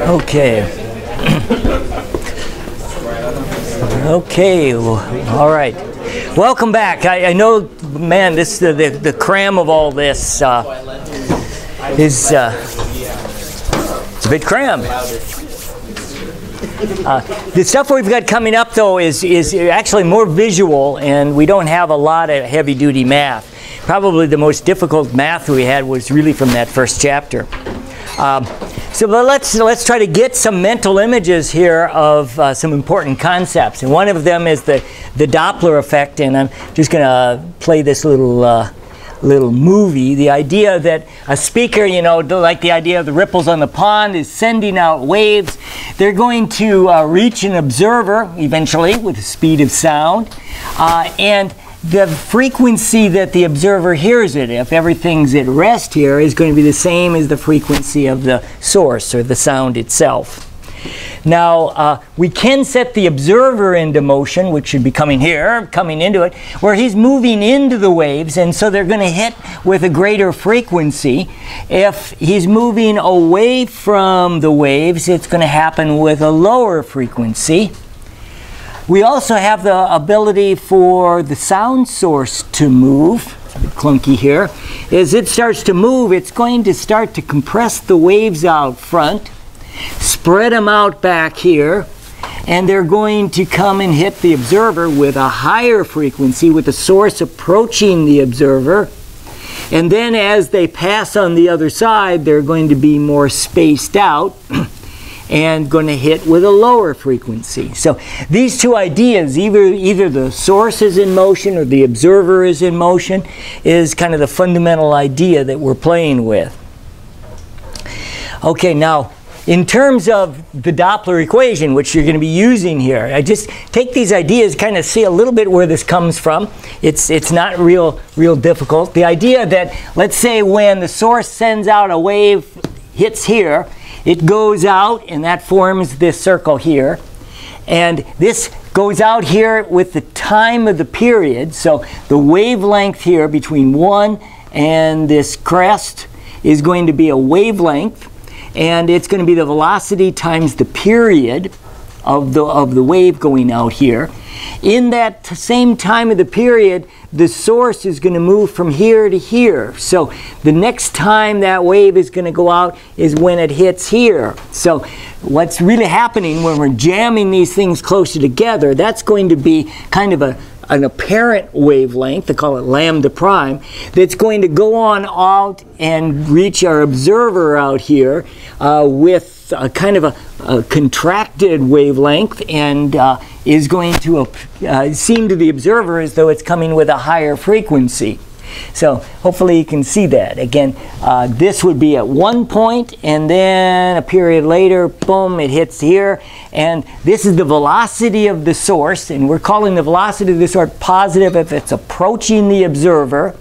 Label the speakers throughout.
Speaker 1: Okay. Okay. All right. Welcome back. I know, man, this the cram of all this is it's a bit cram. The stuff we've got coming up, though, is actually more visual, and we don't have a lot of heavy-duty math. Probably the most difficult math we had was really from that first chapter. So let's try to get some mental images here of some important concepts. And one of them is the Doppler effect, and I'm just going to play this little movie. The idea that a speaker, you know, like the idea of the ripples on the pond, is sending out waves. They're going to reach an observer eventually with the speed of sound, and the frequency that the observer hears it, if everything's at rest here, is going to be the same as the frequency of the source or the sound itself. Now, we can set the observer into motion, which should be coming into it, where he's moving into the waves, and so they're going to hit with a greater frequency. If he's moving away from the waves, it's going to happen with a lower frequency. We also have the ability for the sound source to move. It's a bit clunky here. As it starts to move, it's going to start to compress the waves out front, spread them out back here, and they're going to come and hit the observer with a higher frequency, with the source approaching the observer. And then as they pass on the other side, they're going to be more spaced out and going to hit with a lower frequency. So these two ideas, either the source is in motion or the observer is in motion, is kind of the fundamental idea that we're playing with. Okay, now in terms of the Doppler equation, which you're going to be using here, I just take these ideas, kind of see a little bit where this comes from. It's not real difficult. The idea that, let's say when the source sends out a wave, hits here, it goes out, and that forms this circle here. And this goes out here with the time of the period. So the wavelength here between 1 and this crest is going to be a wavelength. And it's going to be the velocity times the period of the wave going out here. In that same time of the period, the source is going to move from here to here. So the next time that wave is going to go out is when it hits here. So what's really happening when we're jamming these things closer together, that's going to be kind of an apparent wavelength, they call it lambda prime, that's going to go on out and reach our observer out here with a kind of a contracted wavelength, and is going to seem to the observer as though it's coming with a higher frequency. So hopefully you can see that. Again, this would be at one point, and then a period later, boom, it hits here. And this is the velocity of the source, and we're calling the velocity of the source positive if it's approaching the observer,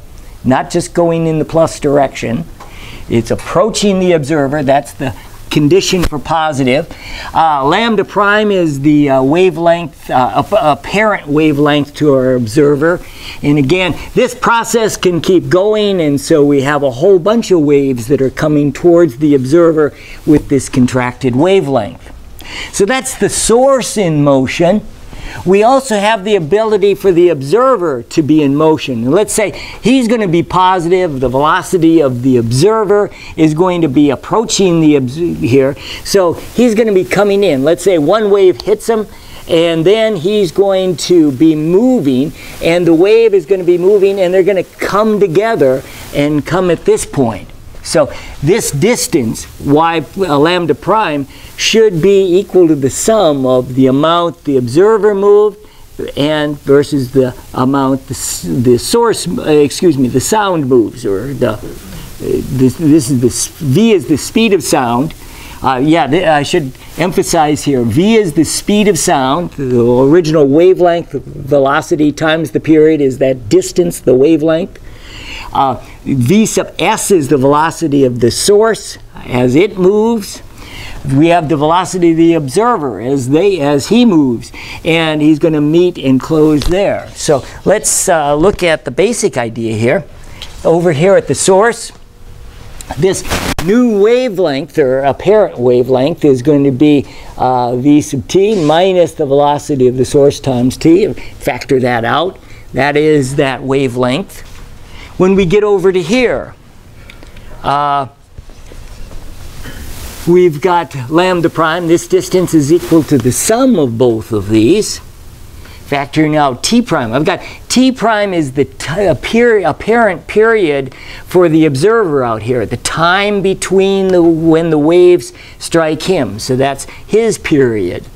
Speaker 1: not just going in the plus direction. It's approaching the observer. That's the condition for positive. Lambda prime is the wavelength, apparent wavelength to our observer. And again, this process can keep going, and so we have a whole bunch of waves that are coming towards the observer with this contracted wavelength. So that's the source in motion. We also have the ability for the observer to be in motion. And let's say he's going to be positive. The velocity of the observer is going to be approaching the here. So he's going to be coming in. Let's say one wave hits him, and then he's going to be moving, and the wave is going to be moving, and they're going to come together and come at this point. So this distance, y lambda prime, should be equal to the sum of the amount the observer moved and versus the amount the source, the sound moves, or this is the v is the speed of sound. I should emphasize here, v is the speed of sound. The original wavelength, velocity times the period, is that distance, the wavelength. V sub s is the velocity of the source as it moves. We have the velocity of the observer as he moves, and he's going to meet and close there. So let's look at the basic idea here. Over here at the source, this new wavelength, or apparent wavelength, is going to be v sub t minus the velocity of the source times t. Factor that out. That is that wavelength. When we get over to here, we've got lambda prime. This distance is equal to the sum of both of these. Factoring out t prime. I've got t prime is the apparent period for the observer out here, the time between when the waves strike him. So that's his period.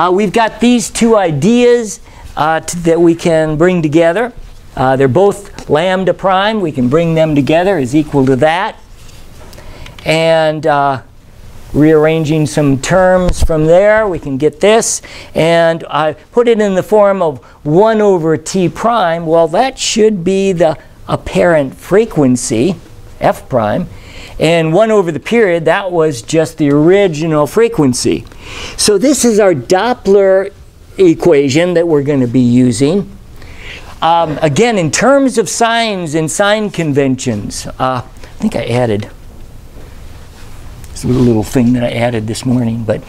Speaker 1: We've got these two ideas that we can bring together. They're both lambda prime. We can bring them together is equal to that. And rearranging some terms from there, we can get this. And I put it in the form of 1 over t prime. Well, that should be the apparent frequency, f prime. And 1 over the period, that was just the original frequency. So this is our Doppler equation that we're going to be using. Again, in terms of signs and sign conventions, I think I added a little thing that I added this morning, but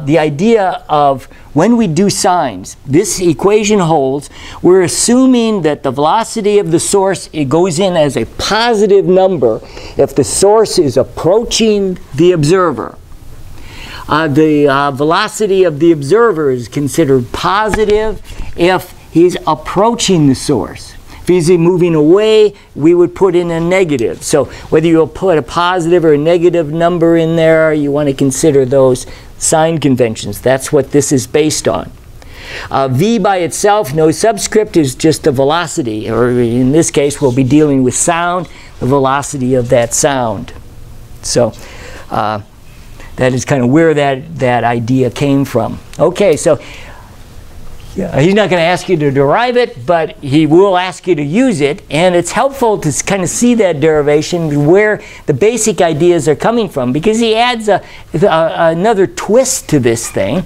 Speaker 1: the idea of when we do signs, this equation holds. We're assuming that the velocity of the source, it goes in as a positive number if the source is approaching the observer. The velocity of the observer is considered positive if he's approaching the source. If he's moving away, we would put in a negative. So whether you'll put a positive or a negative number in there, you want to consider those sign conventions. That's what this is based on. V by itself, no subscript, is just the velocity, or in this case, we'll be dealing with sound, the velocity of that sound. So that is kind of where that idea came from. Okay, so he's not going to ask you to derive it, but he will ask you to use it. And it's helpful to kind of see that derivation, where the basic ideas are coming from, because he adds another twist to this thing.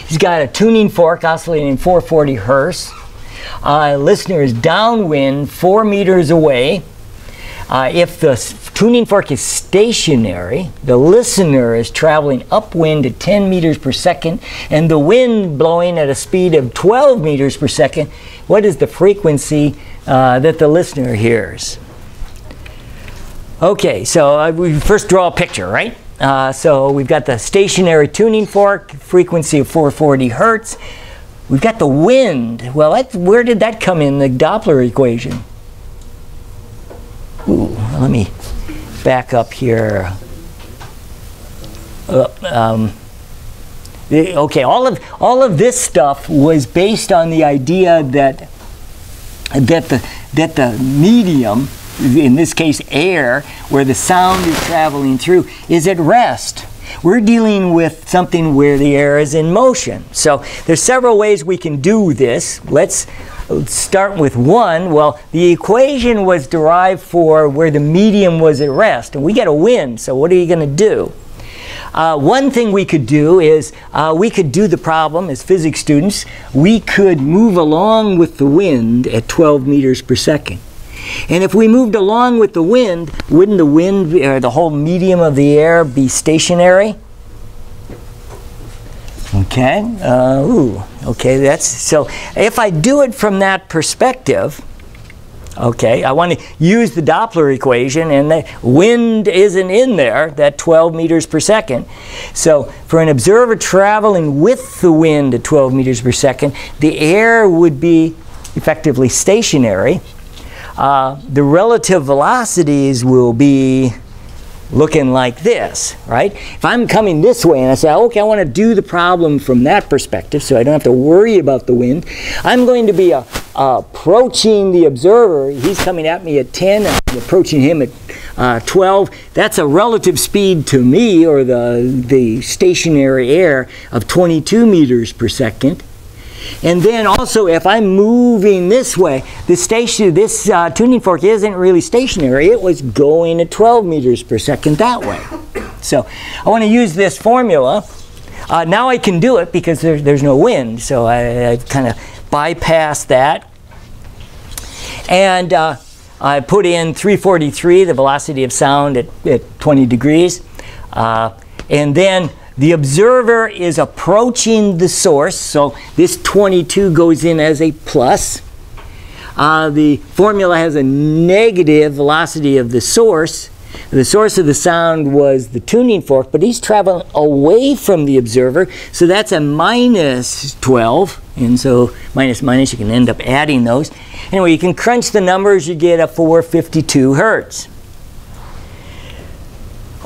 Speaker 1: He's got a tuning fork oscillating 440 hertz. Listener is downwind 4 meters away. If the tuning fork is stationary, the listener is traveling upwind at 10 meters per second, and the wind blowing at a speed of 12 meters per second. What is the frequency that the listener hears? Okay, so we first draw a picture, right? So we've got the stationary tuning fork, frequency of 440 hertz. We've got the wind. Well, where did that come in the Doppler equation? Ooh, let me back up here. Okay, all of this stuff was based on the idea that the medium, in this case air, where the sound is traveling through, is at rest. We're dealing with something where the air is in motion. So there's several ways we can do this. Let's start with one. Well, the equation was derived for where the medium was at rest, and we get a wind. So what are you going to do? One thing we could do is we could do the problem as physics students. We could move along with the wind at 12 meters per second. And if we moved along with the wind, wouldn't the wind, or the whole medium of the air, be stationary? Okay. Okay. That's so. If I do it from that perspective, okay, I want to use the Doppler equation, and the wind isn't in there, that 12 meters per second. So for an observer traveling with the wind at 12 meters per second, the air would be effectively stationary. The relative velocities will be looking like this, right? If I'm coming this way and I say, okay, I want to do the problem from that perspective so I don't have to worry about the wind, I'm going to be approaching the observer. He's coming at me at 10, I'm approaching him at 12. That's a relative speed to me, or the stationary air, of 22 meters per second. And then also, if I'm moving this way, this tuning fork isn't really stationary. It was going at 12 meters per second that way. So I want to use this formula. Now I can do it because there's no wind, so I kind of bypass that. And I put in 343, the velocity of sound at 20 degrees. And then the observer is approaching the source, so this 22 goes in as a plus. The formula has a negative velocity of the source. The source of the sound was the tuning fork, but he's traveling away from the observer, so that's a minus 12. And so minus minus, you can end up adding those. Anyway, you can crunch the numbers, you get a 452 hertz.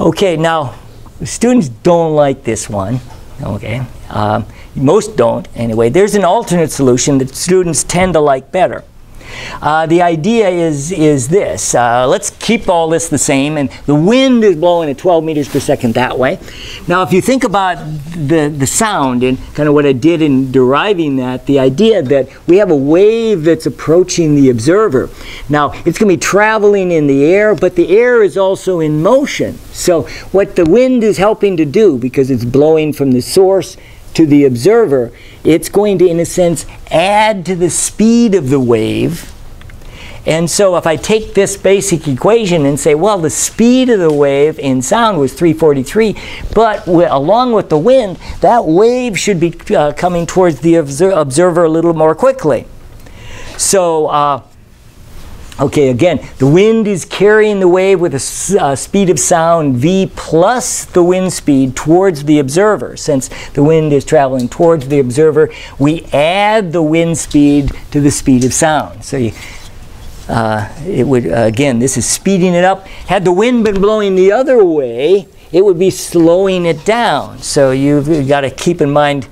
Speaker 1: Okay, now students don't like this one. Okay, most don't anyway. There's an alternate solution that students tend to like better. The idea is this. Let's keep all this the same, and the wind is blowing at 12 meters per second that way. Now if you think about the sound and kind of what I did in deriving that, the idea that we have a wave that's approaching the observer. Now it's going to be traveling in the air, but the air is also in motion. So what the wind is helping to do, because it's blowing from the source to the observer, it's going to, in a sense, add to the speed of the wave. And so if I take this basic equation and say, well, the speed of the wave in sound was 343, but along with the wind, that wave should be coming towards the observer a little more quickly. So okay, again, the wind is carrying the wave with a speed of sound v plus the wind speed towards the observer. Since the wind is traveling towards the observer, we add the wind speed to the speed of sound. So it would, again, this is speeding it up. Had the wind been blowing the other way, it would be slowing it down. So you've got to keep in mind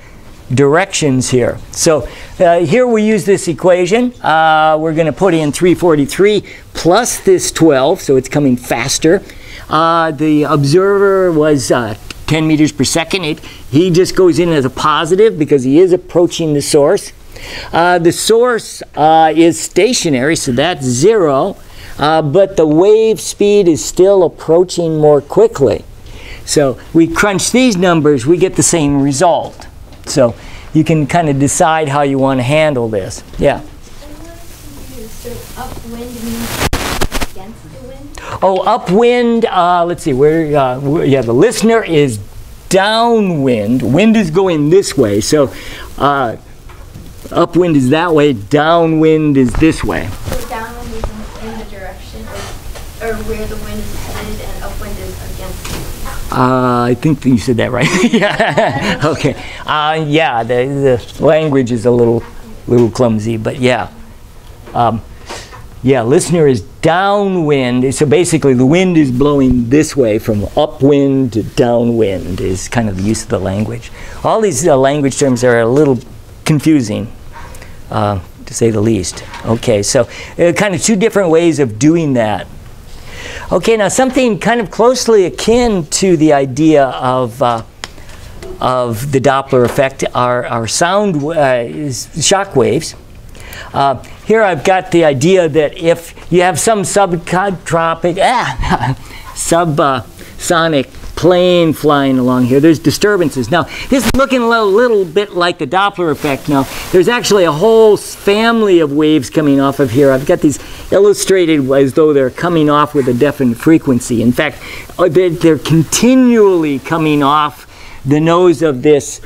Speaker 1: directions here. So here we use this equation. We're going to put in 343 plus this 12, so it's coming faster. The observer was 10 meters per second. He just goes in as a positive because he is approaching the source. The source is stationary, so that's 0, but the wave speed is still approaching more quickly. So we crunch these numbers, we get the same result. So you can kind of decide how you want to handle this. Yeah?
Speaker 2: So upwind means against the wind?
Speaker 1: Oh, upwind, let's see, yeah, the listener is downwind. Wind is going this way, so upwind is that way, downwind is this way.
Speaker 2: So downwind is in the direction or where the wind is headed, and upwind is against the wind.
Speaker 1: I think you said that right. Yeah. Okay. Yeah, the language is a little clumsy, but yeah. Yeah, listener is downwind. So basically the wind is blowing this way from upwind to downwind is kind of the use of the language. All these language terms are a little confusing, to say the least. Okay, so kind of two different ways of doing that. Okay, now something kind of closely akin to the idea of the Doppler effect are sound shock waves. Here I've got the idea that if you have some subsonic plane flying along here, there's disturbances. Now, this is looking a little bit like the Doppler effect. Now, there's actually a whole family of waves coming off of here. I've got these illustrated as though they're coming off with a definite frequency. In fact, they're continually coming off the nose of this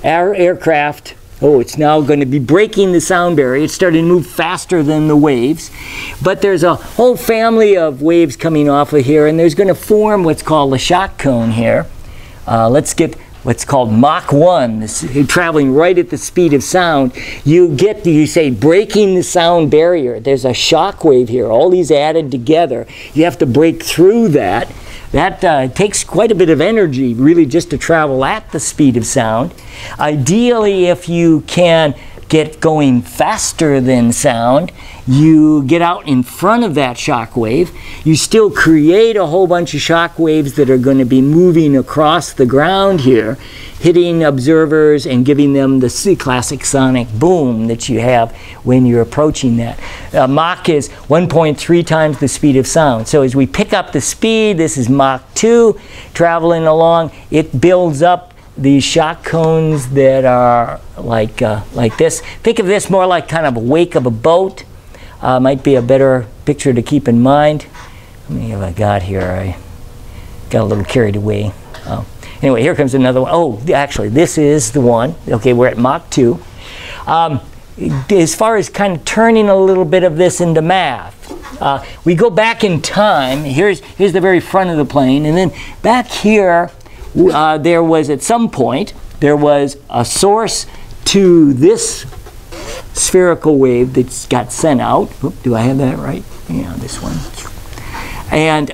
Speaker 1: aircraft. Oh, it's now going to be breaking the sound barrier. It's starting to move faster than the waves. But there's a whole family of waves coming off of here, and there's going to form what's called a shock cone here. Let's get what's called Mach 1, traveling right at the speed of sound. You say, breaking the sound barrier. There's a shock wave here, all these added together. You have to break through that. That takes quite a bit of energy, really, just to travel at the speed of sound. Ideally, if you can get going faster than sound, you get out in front of that shock wave. You still create a whole bunch of shock waves that are going to be moving across the ground here, hitting observers and giving them the classic sonic boom that you have when you're approaching that. Mach is 1.3 times the speed of sound. So as we pick up the speed, this is Mach 2 traveling along, it builds up these shock cones that are like this. Think of this more like kind of a wake of a boat. Might be a better picture to keep in mind. How many have I got here? I got a little carried away. Anyway, here comes another one. Oh, actually, this is the one. Okay, we're at Mach 2. As far as kind of turning a little bit of this into math, we go back in time. Here's the very front of the plane, and then back here, there was at some point, there was a source to this spherical wave that got sent out. Oop, do I have that right? Yeah, this one. And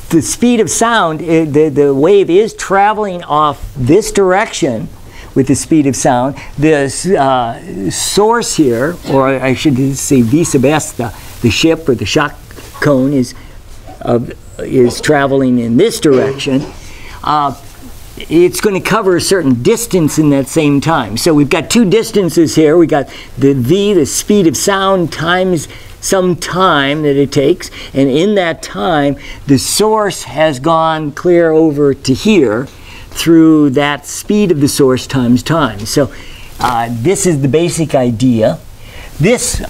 Speaker 1: the speed of sound, the wave is traveling off this direction with the speed of sound. The source here, or I should say V sub s, the ship or the shock cone is traveling in this direction. It's going to cover a certain distance in that same time. So we've got two distances here. We got the V, the speed of sound, times some time that it takes, and in that time the source has gone clear over to here through that speed of the source times time. So this is the basic idea. This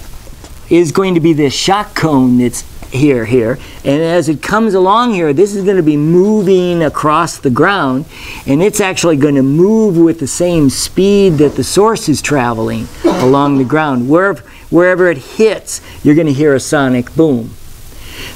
Speaker 1: is going to be the shock cone that's here, and as it comes along here, this is going to be moving across the ground, and it's actually going to move with the same speed that the source is traveling along the ground. Wherever it hits, you're going to hear a sonic boom.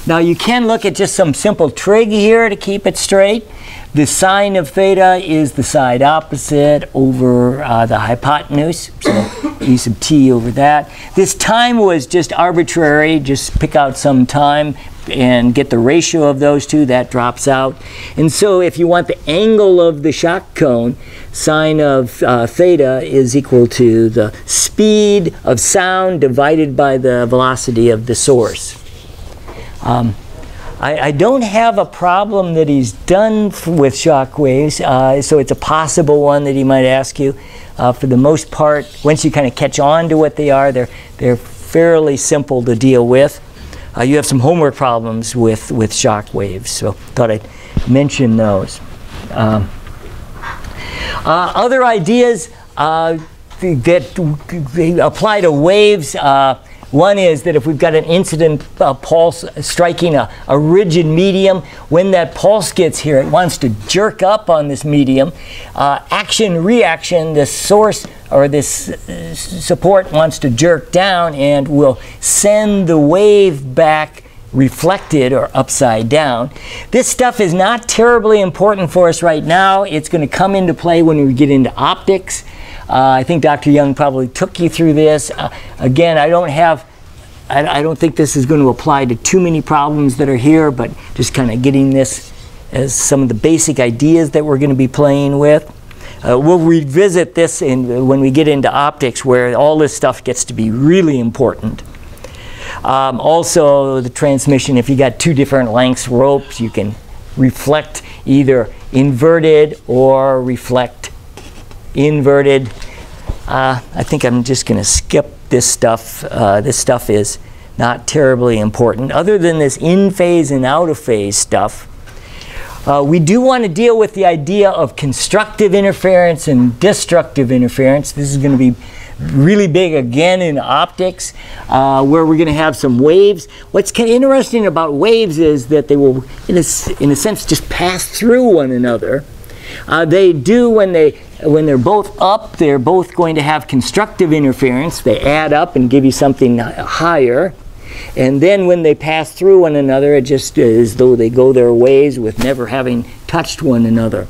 Speaker 1: Now you can look at just some simple trig here to keep it straight. The sine of theta is the side opposite over the hypotenuse, so e sub t over that. This time was just arbitrary, just pick out some time and get the ratio of those two, that drops out. And so if you want the angle of the shock cone, sine of theta is equal to the speed of sound divided by the velocity of the source. I don't have a problem that he's done with shock waves, so it's a possible one that he might ask you. For the most part, once you kind of catch on to what they are, they're fairly simple to deal with. You have some homework problems with shock waves, so thought I'd mention those. Other ideas that apply to waves, one is that if we've got an incident pulse striking a rigid medium, when that pulse gets here, it wants to jerk up on this medium. Action-reaction, this source or this support wants to jerk down and will send the wave back reflected or upside down. This stuff is not terribly important for us right now. It's going to come into play when we get into optics. I think Dr. Young probably took you through this. Again, I don't think this is going to apply to too many problems that are here, but just kind of getting this as some of the basic ideas that we're going to be playing with. We'll revisit this when we get into optics, where all this stuff gets to be really important. Also, the transmission, if you got two different lengths ropes, you can reflect either inverted or reflect inverted. I think I'm just going to skip this stuff. This stuff is not terribly important. Other than this in-phase and out-of-phase stuff, we do want to deal with the idea of constructive interference and destructive interference. This is going to be really big again in optics, where we're going to have some waves. What's kind of interesting about waves is that they will, in a sense, just pass through one another. They do when they're both up, they're both going to have constructive interference. They add up and give you something higher. And then when they pass through one another, it just is as though they go their ways with never having touched one another.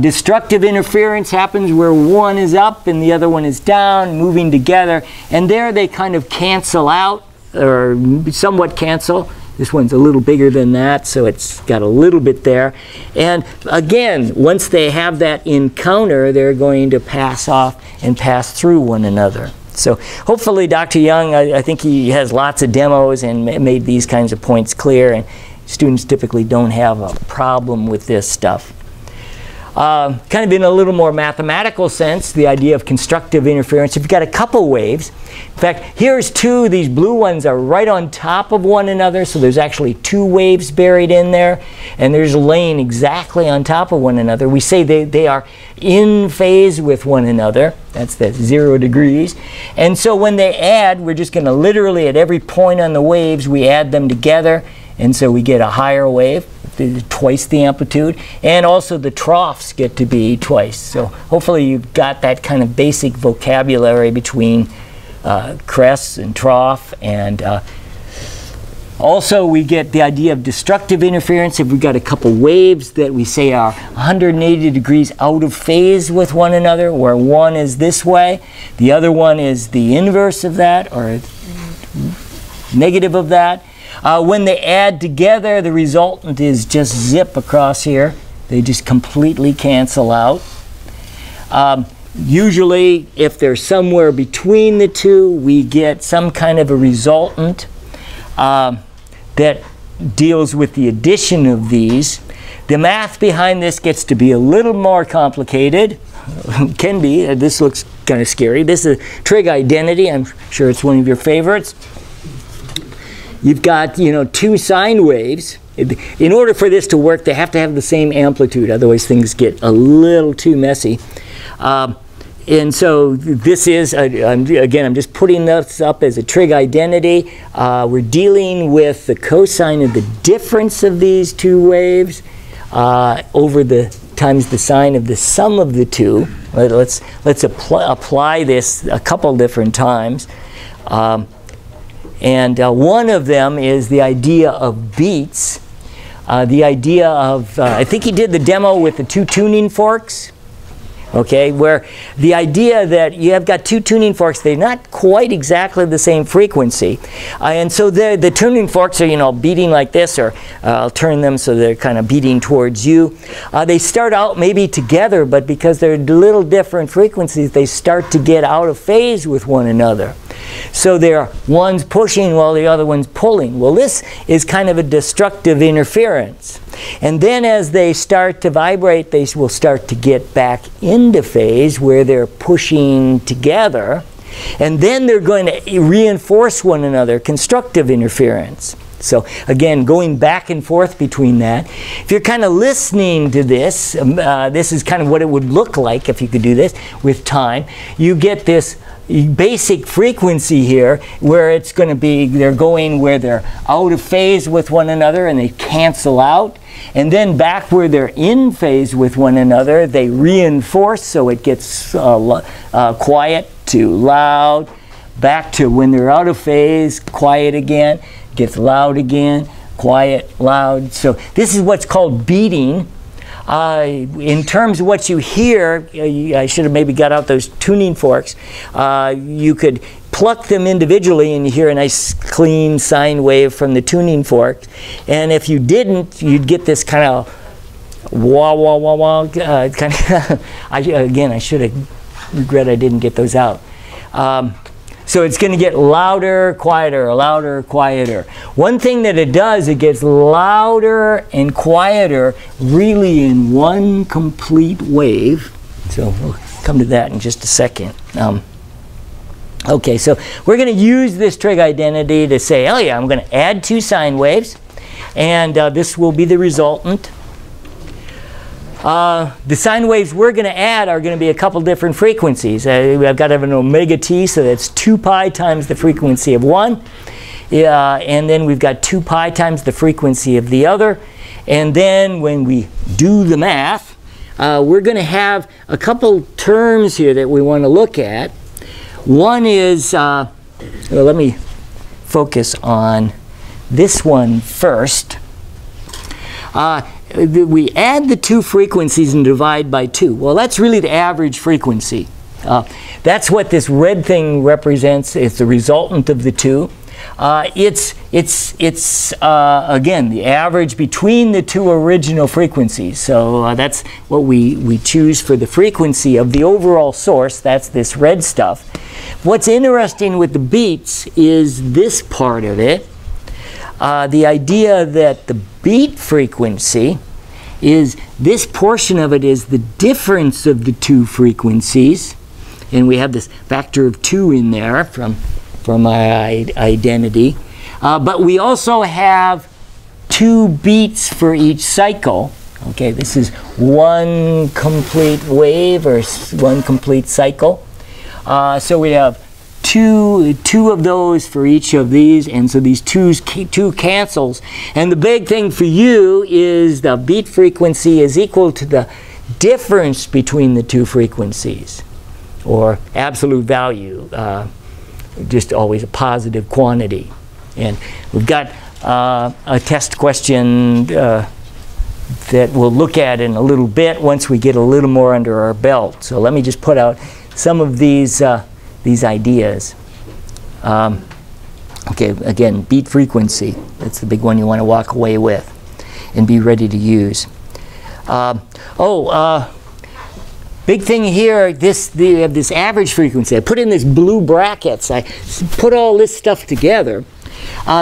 Speaker 1: Destructive interference happens where one is up and the other one is down, moving together. And there they kind of cancel out, or somewhat cancel. This one's a little bigger than that, so it's got a little bit there. And again, once they have that encounter, they're going to pass off and pass through one another. So hopefully Dr. Young, I think he has lots of demos and made these kinds of points clear, and students typically don't have a problem with this stuff. Kind of in a little more mathematical sense, the idea of constructive interference. If you've got a couple waves, in fact, here's two. These blue ones are right on top of one another, so there's actually two waves buried in there, and there's laying exactly on top of one another. We say they are in phase with one another. That's the 0 degrees. And so when they add, we're just going to literally, at every point on the waves, we add them together, and so we get a higher wave, twice the amplitude, and also the troughs get to be twice. So hopefully you've got that kind of basic vocabulary between crest and trough, and also we get the idea of destructive interference if we've got a couple waves that we say are 180 degrees out of phase with one another, where one is this way, the other one is the inverse of that, or negative of that. When they add together, the resultant is just zip across here. They just completely cancel out. Usually, if they're somewhere between the two, we get some kind of a resultant that deals with the addition of these. The math behind this gets to be a little more complicated. Can be. This looks kind of scary. This is trig identity. I'm sure it's one of your favorites. You've got, two sine waves. In order for this to work, they have to have the same amplitude. Otherwise, things get a little too messy. And so this is, again, I'm just putting this up as a trig identity. We're dealing with the cosine of the difference of these two waves over the times the sine of the sum of the two. Let's apply this a couple different times. And one of them is the idea of beats. The idea of, I think he did the demo with the two tuning forks. Okay, where the idea that you have got two tuning forks, they're not quite exactly the same frequency. And so the tuning forks are, beating like this, or I'll turn them so they're kind of beating towards you. They start out maybe together, but because they're little different frequencies, they start to get out of phase with one another. So they're one's pushing while the other one's pulling. Well, this is kind of a destructive interference. And then as they start to vibrate, they will start to get back into phase where they're pushing together. And then they're going to reinforce one another, constructive interference. So again, going back and forth between that. If you're kind of listening to this, this is kind of what it would look like if you could do this with time. You get this basic frequency here where it's going to be, they're going where they're out of phase with one another and they cancel out. And then back where they're in phase with one another, they reinforce, so it gets quiet to loud. Back to when they're out of phase, quiet again, gets loud again, quiet, loud. So this is what's called beating. In terms of what you hear, I should have maybe got out those tuning forks. You could pluck them individually and you hear a nice clean sine wave from the tuning fork. And if you didn't, you'd get this kind of wah, wah, wah, wah, kind of. Again, I should have regret I didn't get those out. So it's going to get louder, quieter, louder, quieter. One thing that it does, it gets louder and quieter really in one complete wave. So we'll come to that in just a second. Okay, so we're going to use this trig identity to say, oh yeah, I'm going to add two sine waves, and this will be the resultant. The sine waves we're going to add are going to be a couple different frequencies. I've got to have an omega t, so that's 2 pi times the frequency of one. And then we've got 2 pi times the frequency of the other. And then when we do the math, we're going to have a couple terms here that we want to look at. One is, well, let me focus on this one first. We add the two frequencies and divide by 2. Well, that's really the average frequency. That's what this red thing represents. It's the resultant of the two. It's again, the average between the two original frequencies. So that's what we choose for the frequency of the overall source. That's this red stuff. What's interesting with the beats is this part of it. The idea that the beat frequency is, this portion of it is the difference of the two frequencies. And we have this factor of 2 in there from our identity. But we also have 2 beats for each cycle. Okay, this is one complete wave or one complete cycle. So we have two of those for each of these, and so these two cancels. And the big thing for you is the beat frequency is equal to the difference between the two frequencies, or absolute value, just always a positive quantity. And we've got a test question that we'll look at in a little bit once we get a little more under our belt. So let me just put out some of these ideas. Okay, again, beat frequency. That's the big one you want to walk away with and be ready to use. Big thing here, we have this average frequency. I put in this blue brackets. I put all this stuff together.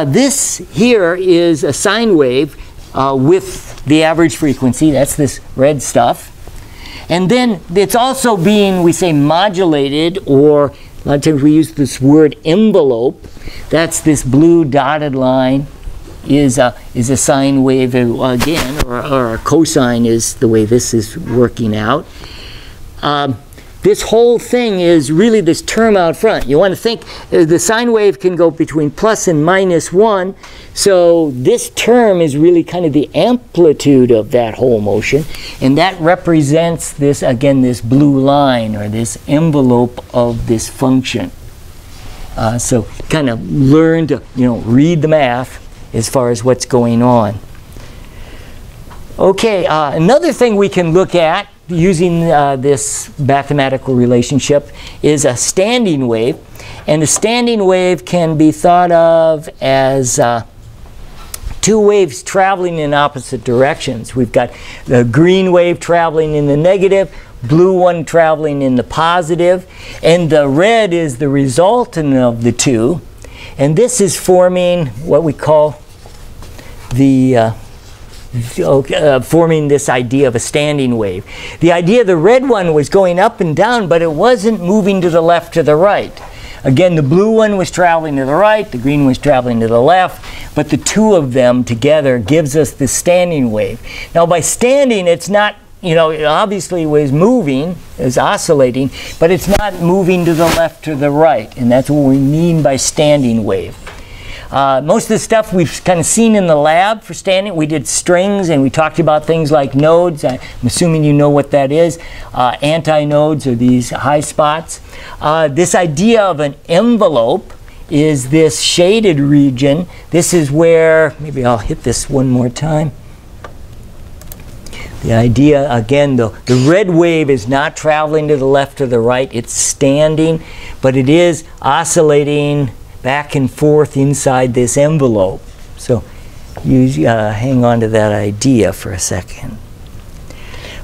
Speaker 1: This here is a sine wave with the average frequency. That's this red stuff. And then it's also being, we say, modulated, or a lot of times we use this word envelope. That's this blue dotted line is a sine wave again, or a cosine is the way this is working out. This whole thing is really this term out front. You want to think the sine wave can go between plus and minus 1. So this term is really kind of the amplitude of that whole motion. And that represents this, again, this blue line, or this envelope of this function. So kind of learn to, read the math as far as what's going on. Okay, another thing we can look at using this mathematical relationship is a standing wave. And a standing wave can be thought of as 2 waves traveling in opposite directions. We've got the green wave traveling in the negative, blue one traveling in the positive, and the red is the resultant of the 2. And this is forming what we call the forming this idea of a standing wave. The idea the red one was going up and down, but it wasn't moving to the left or the right. Again, the blue one was traveling to the right, the green was traveling to the left, but the 2 of them together gives us this standing wave. Now by standing, it's not, it obviously was moving, is oscillating, but it's not moving to the left or the right, and that's what we mean by standing wave. Most of the stuff we've kind of seen in the lab for standing. We did strings, and we talked about things like nodes. I'm assuming you know what that is. Antinodes are these high spots. This idea of an envelope is this shaded region. This is where, maybe I'll hit this one more time. The idea, again, the red wave is not traveling to the left or the right. It's standing, but it is oscillating back and forth inside this envelope. So you hang on to that idea for a second.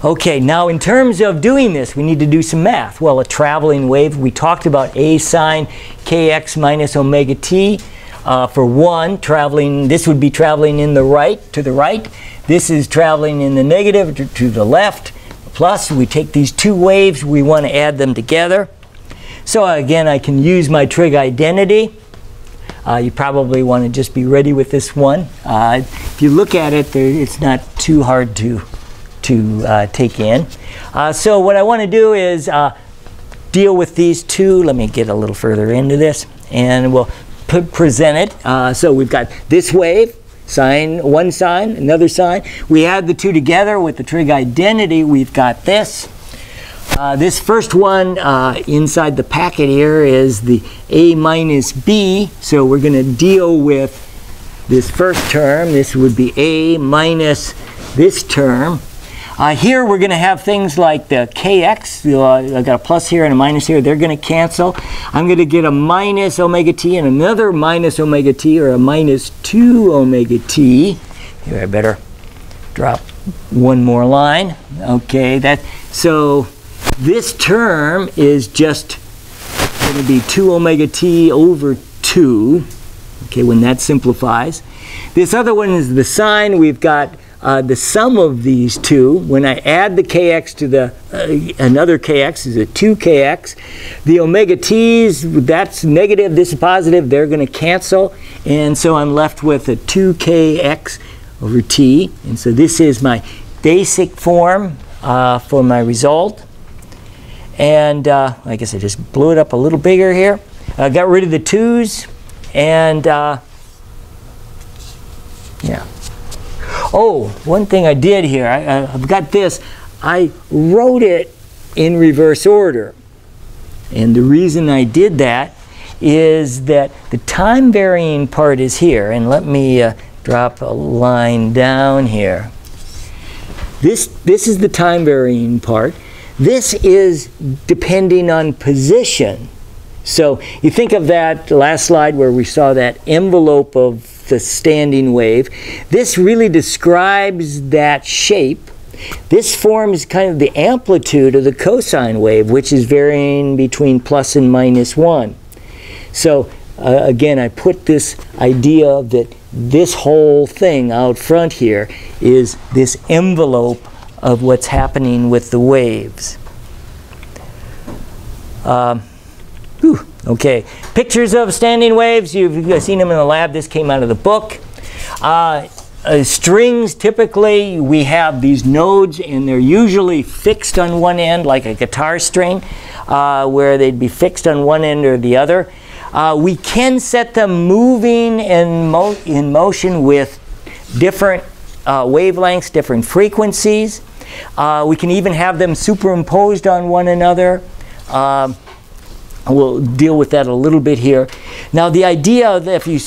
Speaker 1: Okay, now in terms of doing this, we need to do some math. Well, a traveling wave, we talked about a sine kx minus omega t. For 1, traveling, this would be traveling in the right, to the right. This is traveling in the negative to the left. Plus, we take these 2 waves, we want to add them together. So again, I can use my trig identity. You probably want to just be ready with this one. If you look at it, it's not too hard to take in. So what I want to do is deal with these 2. Let me get a little further into this, and we'll present it. So we've got this wave, one sine, another sine. We add the 2 together with the trig identity. We've got this. This first one inside the packet here is the a minus b. So we're going to deal with this first term. This would be a minus this term. Here we're going to have things like the kx. I got a plus here and a minus here. They're going to cancel. I'm going to get a minus omega t and another minus omega t, or a minus 2 omega t. Here I better drop one more line. Okay, so this term is just going to be 2 omega t over 2. Okay, when that simplifies. This other one is the sine. We've got the sum of these two. When I add the kx to the another kx is a 2kx. The omega t's, that's negative, this is positive, they're going to cancel. And so I'm left with a 2kx over t. And so this is my basic form for my result. And I guess I just blew it up a little bigger here. Got rid of the 2's. And yeah. Oh, one thing I did here, I've got this. I wrote it in reverse order. And the reason I did that is that the time varying part is here. And let me drop a line down here. This is the time varying part. This is depending on position. So you think of that last slide where we saw that envelope of the standing wave. This really describes that shape. This forms kind of the amplitude of the cosine wave, which is varying between plus and minus 1. So again, I put this idea that this whole thing out front here is this envelope of what's happening with the waves. Okay, pictures of standing waves, you've seen them in the lab. This came out of the book. Strings, typically we have these nodes and they're usually fixed on one end, like a guitar string, where they'd be fixed on one end or the other. We can set them moving in motion with different wavelengths, different frequencies. We can even have them superimposed on one another. We'll deal with that a little bit here. Now the idea that if you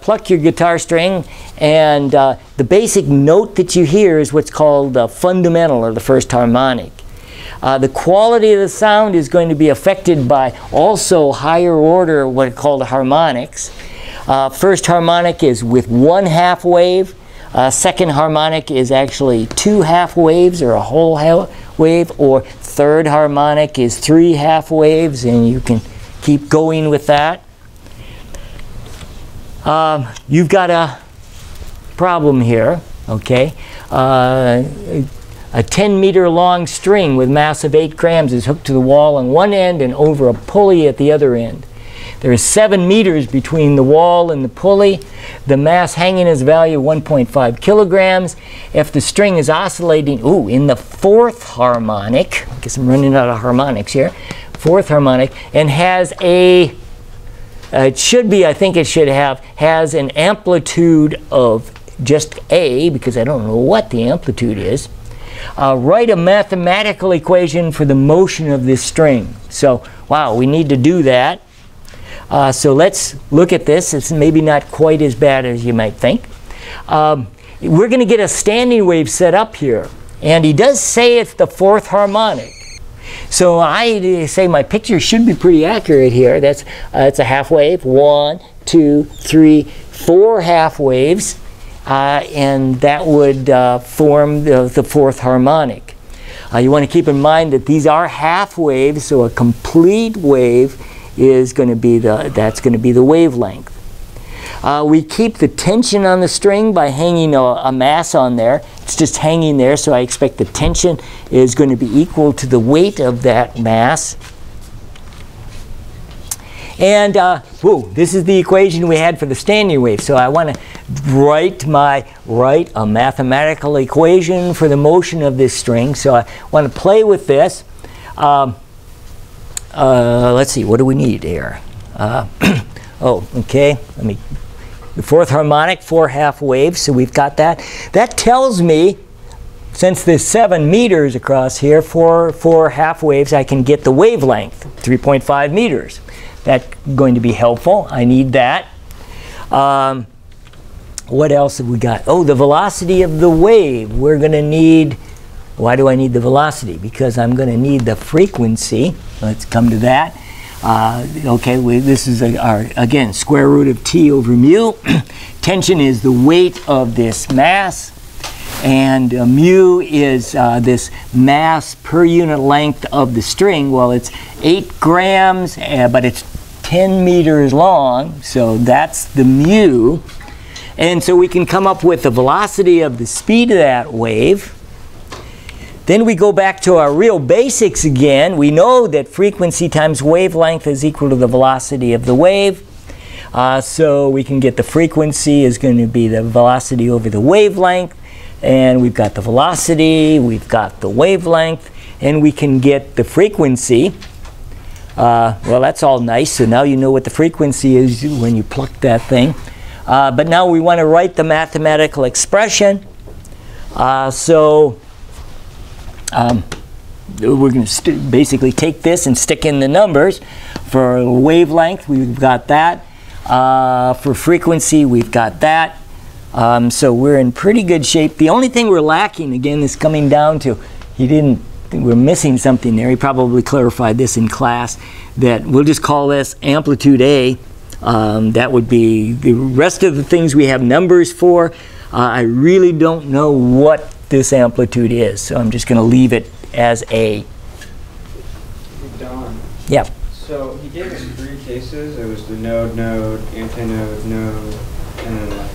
Speaker 1: pluck your guitar string and the basic note that you hear is what's called the fundamental, or the first harmonic. The quality of the sound is going to be affected by also higher order, what are called harmonics. First harmonic is with 1/2 wave. Second harmonic is actually 2 waves, or a whole wave, or third harmonic is 3 waves, and you can keep going with that. You've got a problem here, okay? A 10-meter long string with mass of 8 grams is hooked to the wall on one end and over a pulley at the other end. There is 7 meters between the wall and the pulley. The mass hanging is a value of 1.5 kilograms. If the string is oscillating, in the 4th harmonic, I guess I'm running out of harmonics here, 4th harmonic, and has a, it should be, I think it should have, has an amplitude of just A, because I don't know what the amplitude is. Write a mathematical equation for the motion of this string. So, wow, we need to do that. So let's look at this. It's maybe not quite as bad as you might think. We're going to get a standing wave set up here. And he does say it's the 4th harmonic. So I say my picture should be pretty accurate here. That's it's a half wave. 1, 2, 3, 4 half waves. And that would form the 4th harmonic. You want to keep in mind that these are half waves, so a complete wave is going to be that's going to be the wavelength. We keep the tension on the string by hanging a mass on there. It's just hanging there, so I expect the tension is going to be equal to the weight of that mass. And this is the equation we had for the standing wave. So I want to write a mathematical equation for the motion of this string. So I want to play with this. Let's see, what do we need here? Okay, the 4th harmonic, 4 half waves, so we've got that. That tells me, since there's 7 meters across here, 4 half waves, I can get the wavelength, 3.5 meters. That's going to be helpful. I need that. What else have we got? Oh, the velocity of the wave. We're going to need, Why do I need the velocity? Because I'm going to need the frequency. Let's come to that. Okay, this is our, again, square root of t over mu. Tension is the weight of this mass, and mu is this mass per unit length of the string. Well, it's 8 grams, but it's 10 meters long, so that's the mu. And so we can come up with the velocity of the speed of that wave. Then we go back to our real basics again. We know that frequency times wavelength is equal to the velocity of the wave. So we can get the frequency is going to be the velocity over the wavelength. And we've got the velocity, we've got the wavelength, and we can get the frequency. Well, that's all nice. So now you know what the frequency is when you pluck that thing. But now we want to write the mathematical expression. We're going to basically take this and stick in the numbers. For wavelength, we've got that. For frequency, we've got that. So we're in pretty good shape. The only thing we're lacking, again, is coming down to, we're missing something there. He probably clarified this in class, that we'll just call this amplitude A. That would be the rest of the things we have numbers for. I really don't know what this amplitude is, so I'm just going to leave it as A.
Speaker 3: Don.
Speaker 1: Yeah.
Speaker 3: So he gave us 3 cases. It was the node, antinode, node, and then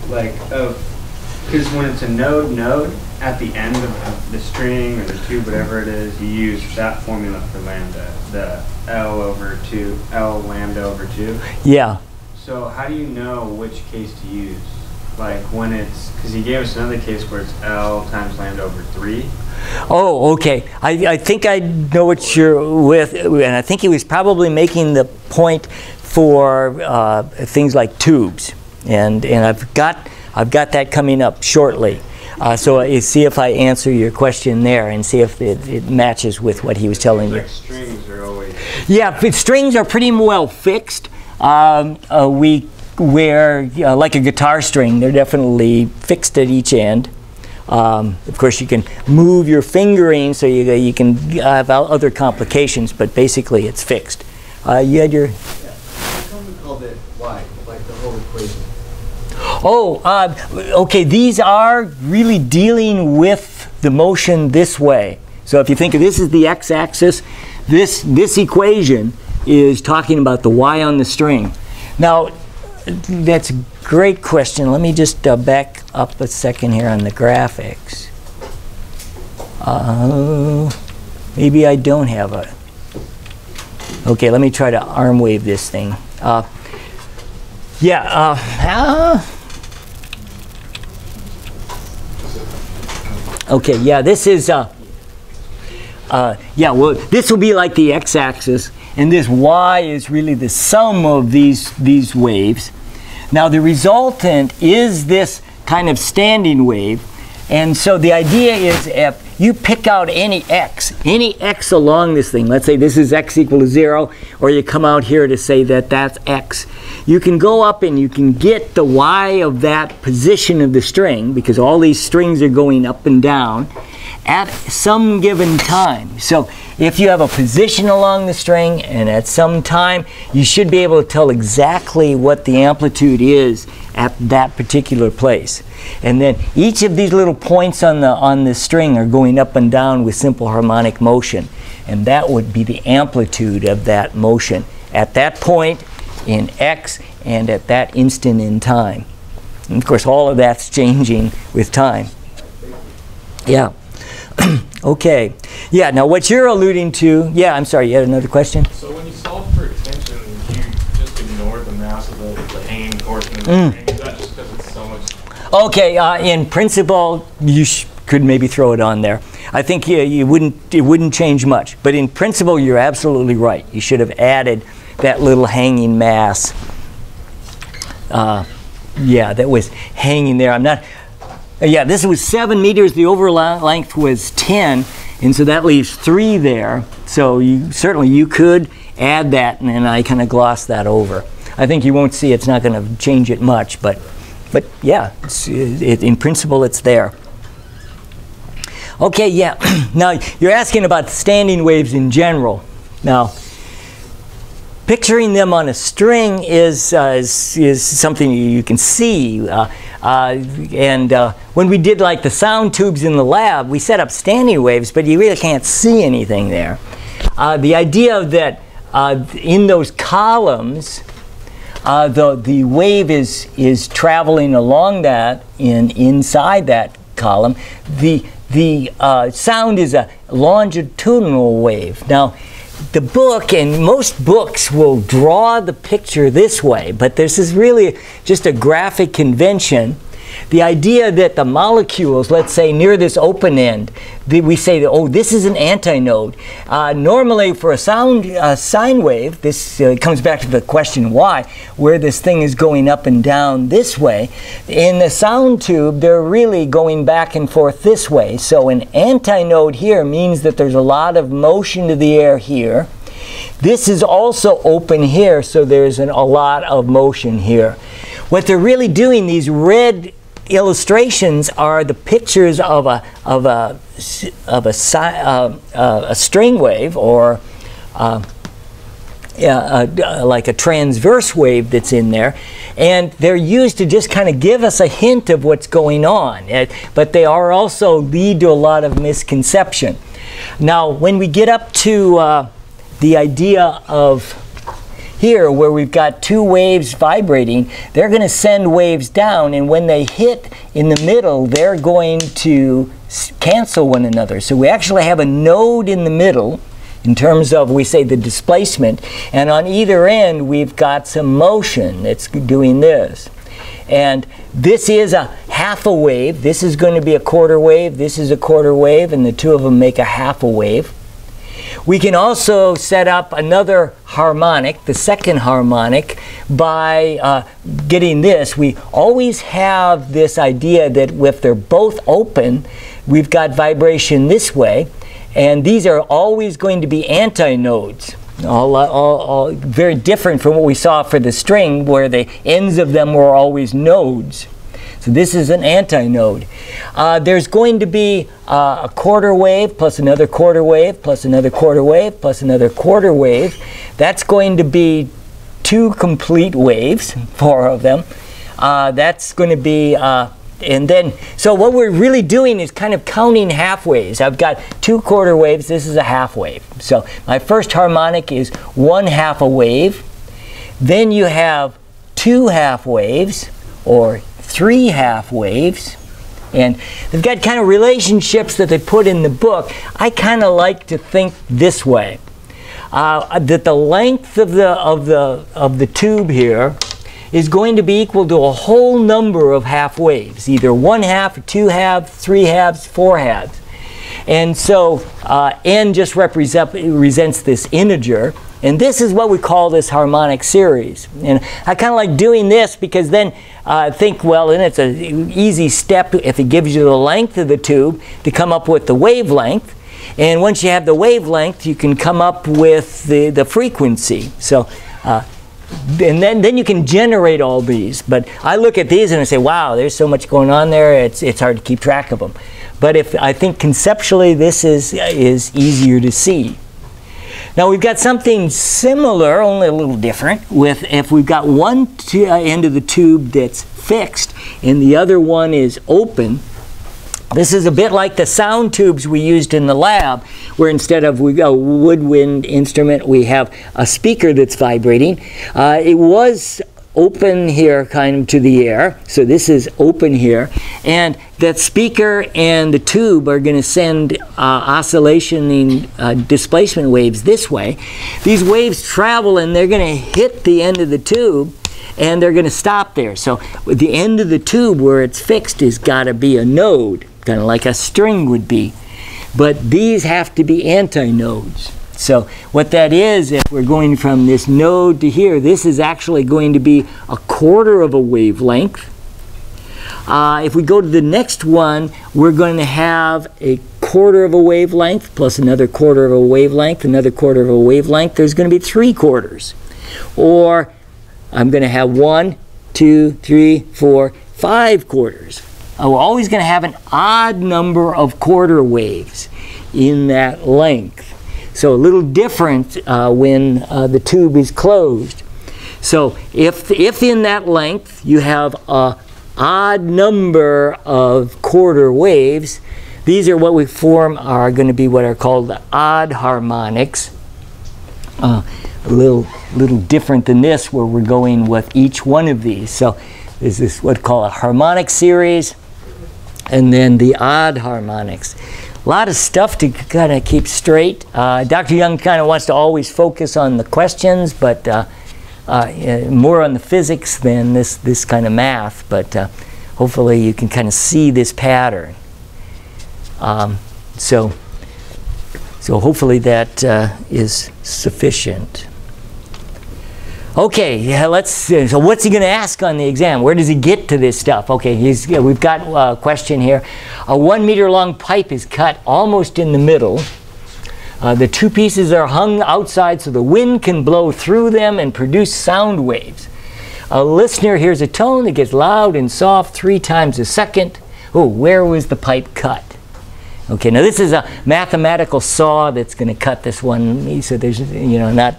Speaker 3: because when it's a node, at the end of the string or the tube, whatever it is, you use that formula for lambda, the L lambda over 2.
Speaker 1: Yeah.
Speaker 3: So how do you know which case to use? Like when it's, because he gave us another case where it's L times lambda over 3.
Speaker 1: Oh, okay. I think I know what you're with, and I think he was probably making the point for things like tubes, and I've got that coming up shortly. So I see if I answer your question there and see if it matches with what he was telling you.
Speaker 3: Like strings are always.
Speaker 1: Yeah, strings are pretty well fixed. Like a guitar string, they're definitely fixed at each end. Of course, you can move your fingering so you can have other complications, but basically it's fixed. You had your...
Speaker 4: How come we called it Y, like the whole equation?
Speaker 1: Oh, okay, these are really dealing with the motion this way. So if you think of this as the x-axis, this equation is talking about the y on the string. Now, that's a great question. Let me just back up a second here on the graphics. Maybe I don't have a... Okay, let me try to arm wave this thing. Okay, yeah, this is... well, this will be like the x-axis, and this y is really the sum of these waves. Now, the resultant is this kind of standing wave, and so the idea is if you pick out any x along this thing, let's say this is x equal to 0, or you come out here to say that that's x, you can go up and you can get the y of that position of the string, because all these strings are going up and down, at some given time. So if you have a position along the string and at some time, you should be able to tell exactly what the amplitude is at that particular place. And then each of these little points on the string are going up and down with simple harmonic motion. And that would be the amplitude of that motion at that point in x and at that instant in time. And of course, all of that's changing with time. Yeah. Okay. Yeah, now what you're alluding to, yeah, I'm sorry, you had another question?
Speaker 5: So when you solve for tension, you just ignore the mass of the hanging portion of the string? Is that just because it's so much?
Speaker 1: Okay, in principle, you could maybe throw it on there. I think it wouldn't change much. But in principle, you're absolutely right. You should have added that little hanging mass. Yeah, that was hanging there. I'm not... Yeah, this was 7 meters. The overall length was 10, and so that leaves 3 there. So certainly you could add that, and then I kind of glossed that over. I think you won't see it's not going to change it much, but yeah, in principle it's there. Okay, yeah. Now, you're asking about standing waves in general. Now, picturing them on a string is something you can see. When we did like the sound tubes in the lab, we set up standing waves, but you really can't see anything there. The idea that in those columns, the wave is traveling along that inside that column. The sound is a longitudinal wave. Now, the book, and most books will draw the picture this way, but this is really just a graphic convention. The idea that the molecules, let's say near this open end, we say that, oh, this is an antinode. Normally for a sine wave, this comes back to the question why, where this thing is going up and down this way. In the sound tube, they're really going back and forth this way. So an antinode here means that there's a lot of motion to the air here. This is also open here, so there's a lot of motion here. What they're really doing, these red illustrations, are the pictures of a string wave, or like a transverse wave that's in there, and they're used to just kind of give us a hint of what's going on, but they are also lead to a lot of misconception. Now, when we get up to the idea of here, where we've got two waves vibrating, they're going to send waves down, and when they hit in the middle, they're going to cancel one another. So we actually have a node in the middle in terms of, we say, the displacement, and on either end we've got some motion that's doing this. And this is a half a wave. This is going to be a quarter wave. This is a quarter wave, and the two of them make a half a wave. We can also set up another harmonic, the second harmonic, by getting this. We always have this idea that if they're both open, we've got vibration this way, and these are always going to be antinodes. All very different from what we saw for the string, where the ends of them were always nodes. So this is an antinode. There's going to be a quarter wave plus another quarter wave plus another quarter wave plus another quarter wave. That's going to be two complete waves, 4 of them. That's going to be, and then, so what we're really doing is kind of counting half waves. I've got 2 quarter waves. This is a half wave. So my first harmonic is 1/2 a wave. Then you have 2 half waves, or 3 half waves, and they've got kind of relationships that they put in the book. I kind of like to think this way, that the length of the tube here is going to be equal to a whole number of half waves, either 1/2, 2 halves, 3 halves, 4 halves. And so n just represents this integer. And this is what we call this harmonic series. And I kind of like doing this because then think, well, then it's an easy step, if it gives you the length of the tube, to come up with the wavelength. And once you have the wavelength, you can come up with the frequency. So, and then you can generate all these. But I look at these and I say, wow, there's so much going on there, it's hard to keep track of them. But I think conceptually this is easier to see. Now we've got something similar, only a little different, with if we've got one end of the tube that's fixed and the other one is open. This is a bit like the sound tubes we used in the lab, where instead of a woodwind instrument, we have a speaker that's vibrating. It was open here kind of to the air, so this is open here, and that speaker and the tube are going to send oscillation displacement waves this way. These waves travel and they're going to hit the end of the tube and they're going to stop there. So the end of the tube where it's fixed has got to be a node, kind of like a string would be, but these have to be antinodes. So what that is, if we're going from this node to here, this is actually going to be a quarter of a wavelength. If we go to the next one, we're going to have a quarter of a wavelength plus another quarter of a wavelength, another quarter of a wavelength. There's going to be 3 quarters. Or I'm going to have 1, 2, 3, 4, 5 quarters. we're always going to have an odd number of quarter waves in that length. So a little different when the tube is closed. So if in that length you have an odd number of quarter waves, these are what we form are going to be what are called the odd harmonics. A little different than this, where we're going with each one of these. So there's this what we call a harmonic series, and then the odd harmonics. A lot of stuff to kind of keep straight. Dr. Young kind of wants to always focus on the questions, but more on the physics than this kind of math. But hopefully you can kind of see this pattern. So hopefully that is sufficient. Okay, yeah, let's. So what's he going to ask on the exam? Where does he get to this stuff? Okay, we've got a question here. A 1 meter long pipe is cut almost in the middle. The two pieces are hung outside so the wind can blow through them and produce sound waves. A listener hears a tone that gets loud and soft 3 times a second. Oh, where was the pipe cut? Okay, now this is a mathematical saw that's going to cut this one. So there's, not.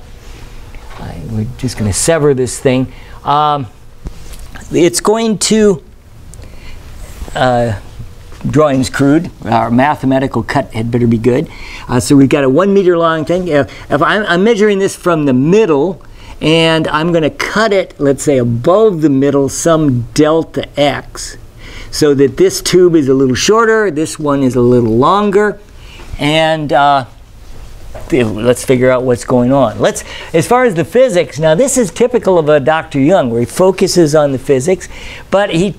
Speaker 1: We're just going to sever this thing. It's going to, drawing's crude. Our mathematical cut had better be good. So we've got a 1 meter long thing. If I'm measuring this from the middle, and I'm going to cut it, let's say above the middle, some delta x, so that this tube is a little shorter, this one is a little longer, and let's figure out what's going on. As far as the physics, now this is typical of a Dr. Young, where he focuses on the physics, but he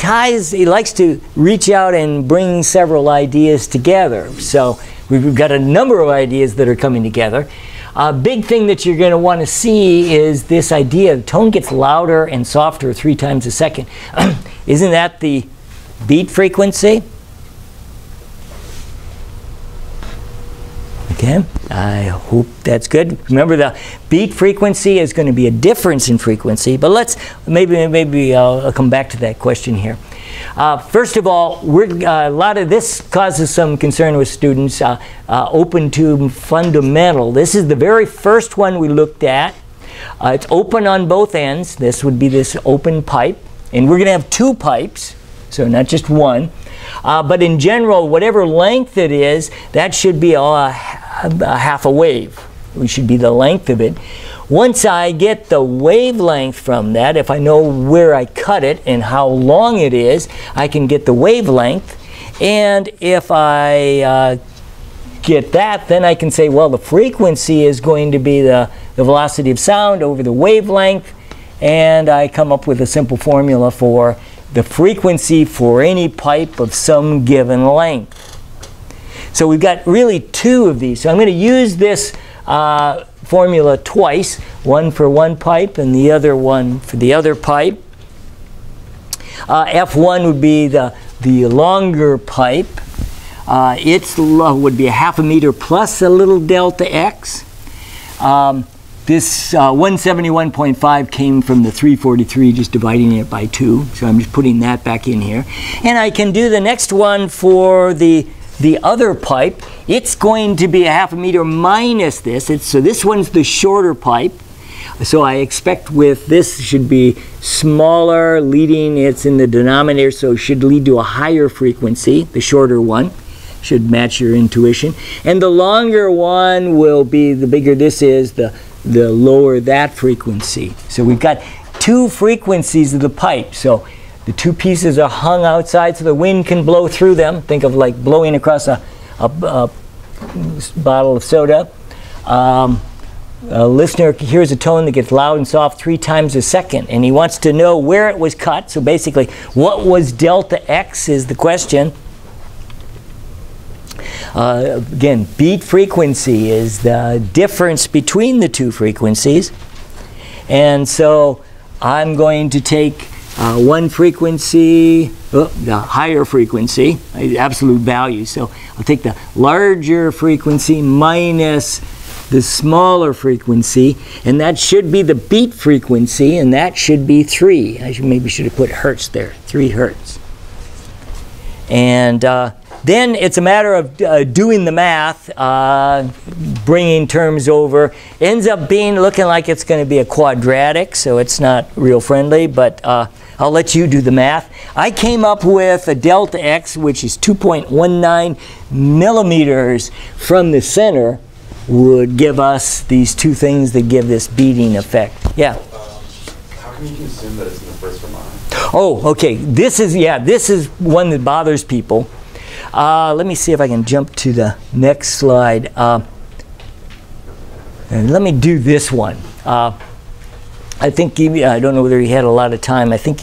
Speaker 1: likes to reach out and bring several ideas together. So we've got a number of ideas that are coming together. A big thing that you're going to want to see is this idea: the tone gets louder and softer 3 times a second. Isn't that the beat frequency? Okay, I hope that's good. Remember, the beat frequency is going to be a difference in frequency, but maybe I'll come back to that question here. First of all, a lot of this causes some concern with students. Open tube fundamental. This is the very first one we looked at. It's open on both ends. This would be this open pipe, and we're going to have 2 pipes, so not just one. But in general, whatever length it is, that should be a half a wave. It should be the length of it. Once I get the wavelength from that, if I know where I cut it and how long it is, I can get the wavelength. And if I get that, then I can say, well, the frequency is going to be the velocity of sound over the wavelength. And I come up with a simple formula for the frequency for any pipe of some given length. So we've got really 2 of these. So I'm going to use this formula twice, one for one pipe and the other one for the other pipe. F1 would be the longer pipe. It would be a half a meter plus a little delta x. This 171.5 came from the 343, just dividing it by 2. So I'm just putting that back in here. And I can do the next one for the other pipe. It's going to be a half a meter minus this. So this one's the shorter pipe. So I expect with this should be smaller, it's in the denominator, so it should lead to a higher frequency. The shorter one should match your intuition. And the longer one will be, the bigger this is, the lower that frequency. So we've got 2 frequencies of the pipe. So the 2 pieces are hung outside so the wind can blow through them. Think of like blowing across a bottle of soda. A listener hears a tone that gets loud and soft 3 times a second, and he wants to know where it was cut. So basically, what was delta x is the question. Again, beat frequency is the difference between the 2 frequencies. And so I'm going to take one frequency, the higher frequency, absolute value. So I'll take the larger frequency minus the smaller frequency, and that should be the beat frequency, and that should be 3. Maybe should have put hertz there, 3 hertz. And then it's a matter of doing the math, bringing terms over. Ends up looking like it's going to be a quadratic, so it's not real friendly, but I'll let you do the math. I came up with a delta x, which is 2.19 millimeters from the center, would give us these two things that give this beating effect. Yeah?
Speaker 6: How can you assume that it's in the first harmonic?
Speaker 1: Oh, okay. This is one that bothers people. Let me see if I can jump to the next slide. And let me do this one. I think I don't know whether he had a lot of time. I think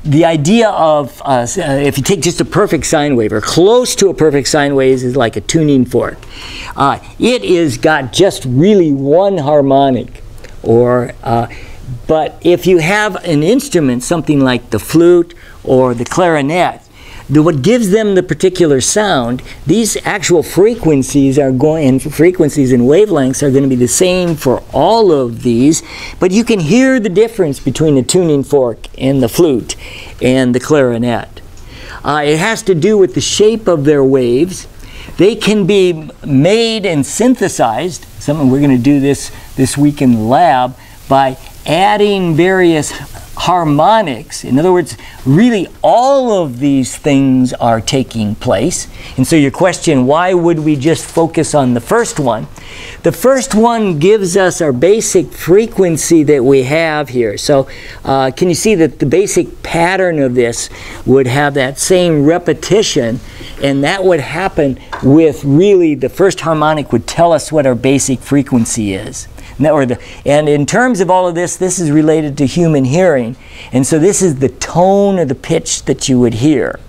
Speaker 1: the idea of if you take just a perfect sine wave or close to a perfect sine wave is like a tuning fork. It is got just really one harmonic, but if you have an instrument, something like the flute or the clarinet, what gives them the particular sound, these actual frequencies and wavelengths are going to be the same for all of these, but you can hear the difference between the tuning fork and the flute and the clarinet. It has to do with the shape of their waves. They can be made and synthesized, something we're going to do this week in the lab, by adding various harmonics. In other words, really all of these things are taking place. And so your question, why would we just focus on the first one? The first one gives us our basic frequency that we have here. So can you see that the basic pattern of this would have that same repetition, and that would happen with really the first harmonic would tell us what our basic frequency is. And in terms of all of this, this is related to human hearing. And so this is the tone or the pitch that you would hear.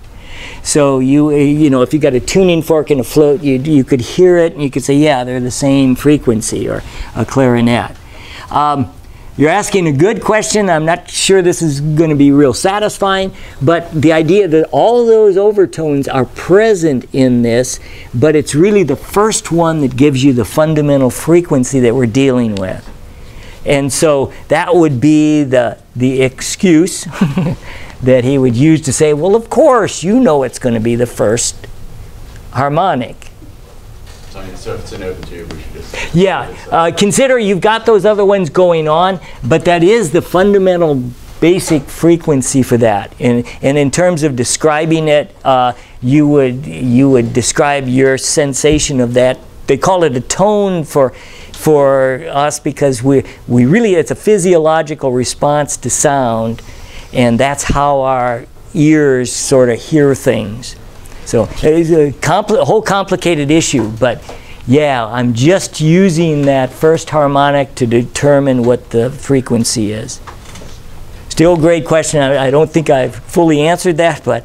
Speaker 1: So you know, if you got a tuning fork and a float, you could hear it and you could say, yeah, they're the same frequency, or a clarinet. You're asking a good question. I'm not sure this is going to be real satisfying, but the idea that all those overtones are present in this, but it's really the first one that gives you the fundamental frequency that we're dealing with. And so that would be the excuse that he would use to say, well, of course, you know it's going to be the first harmonic.
Speaker 6: So if it's an open tube, we should just...
Speaker 1: Yeah, consider you've got those other ones going on, but that is the fundamental basic frequency for that. And in terms of describing it, you would describe your sensation of that. They call it a tone for us because we really, it's a physiological response to sound, and that's how our ears sort of hear things. So it's a whole complicated issue, but yeah, I'm just using that first harmonic to determine what the frequency is. Still a great question. I don't think I've fully answered that, but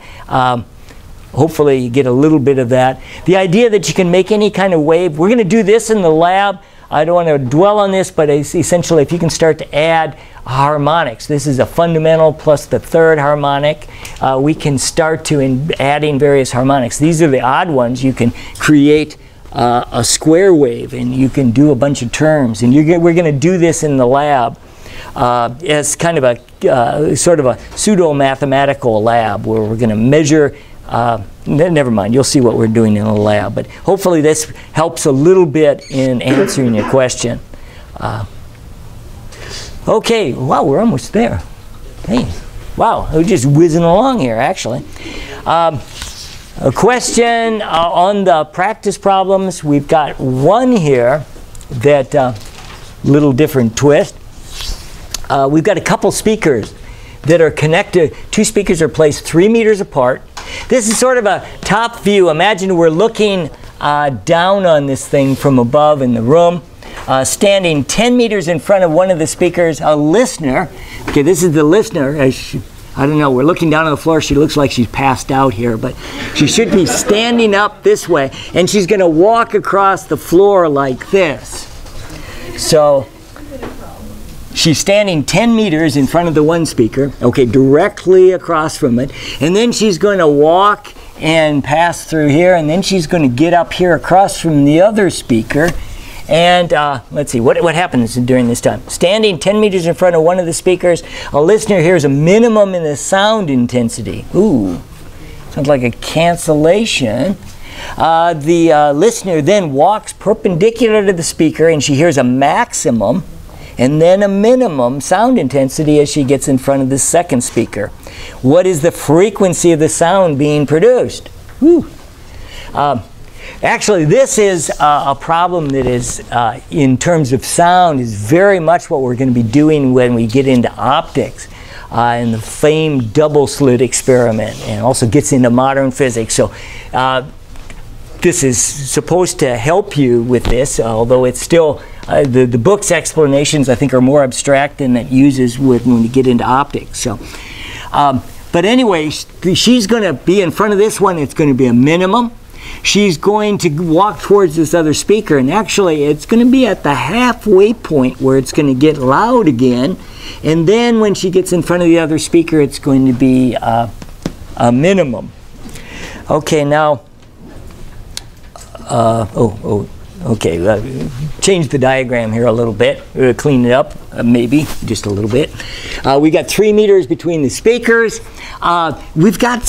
Speaker 1: hopefully you get a little bit of that. The idea that you can make any kind of wave, we're going to do this in the lab. I don't want to dwell on this, but it's essentially if you can start to add harmonics. This is a fundamental plus the third harmonic. We can start to adding various harmonics. These are the odd ones. You can create a square wave, and you can do a bunch of terms. And we're going to do this in the lab as kind of a sort of a pseudo-mathematical lab where we're going to measure. Never mind, you'll see what we're doing in the lab. But hopefully this helps a little bit in answering your question. Okay, wow, we're almost there. Hey, wow, we're just whizzing along here, actually. A question on the practice problems. We've got one here that, little different twist. We've got a couple speakers that are connected. Two speakers are placed 3 meters apart. This is sort of a top view. Imagine we're looking down on this thing from above in the room. Standing 10 meters in front of one of the speakers, a listener. Okay, this is the listener. I don't know, we're looking down on the floor. She looks like she's passed out here, but she should be standing up this way, and she's going to walk across the floor like this. So she's standing 10 meters in front of the one speaker, okay, directly across from it, and then she's going to walk and pass through here, and then she's going to get up here across from the other speaker. And let's see, what happens during this time? Standing 10 meters in front of one of the speakers, a listener hears a minimum in the sound intensity. Ooh, sounds like a cancellation. The listener then walks perpendicular to the speaker, and she hears a maximum and then a minimum sound intensity as she gets in front of the second speaker. What is the frequency of the sound being produced? Actually, this is a problem that is, in terms of sound, is very much what we're going to be doing when we get into optics. In the famed double slit experiment, and also gets into modern physics. So this is supposed to help you with this, although it's still, the book's explanations I think are more abstract than it uses when you get into optics. So, but anyway, she's going to be in front of this one. It's going to be a minimum. She's going to walk towards this other speaker, and actually it's going to be at the halfway point where it's going to get loud again. And then when she gets in front of the other speaker, it's going to be a minimum. Okay, now, change the diagram here a little bit, clean it up, maybe, just a little bit. We got 3 meters between the speakers. We've got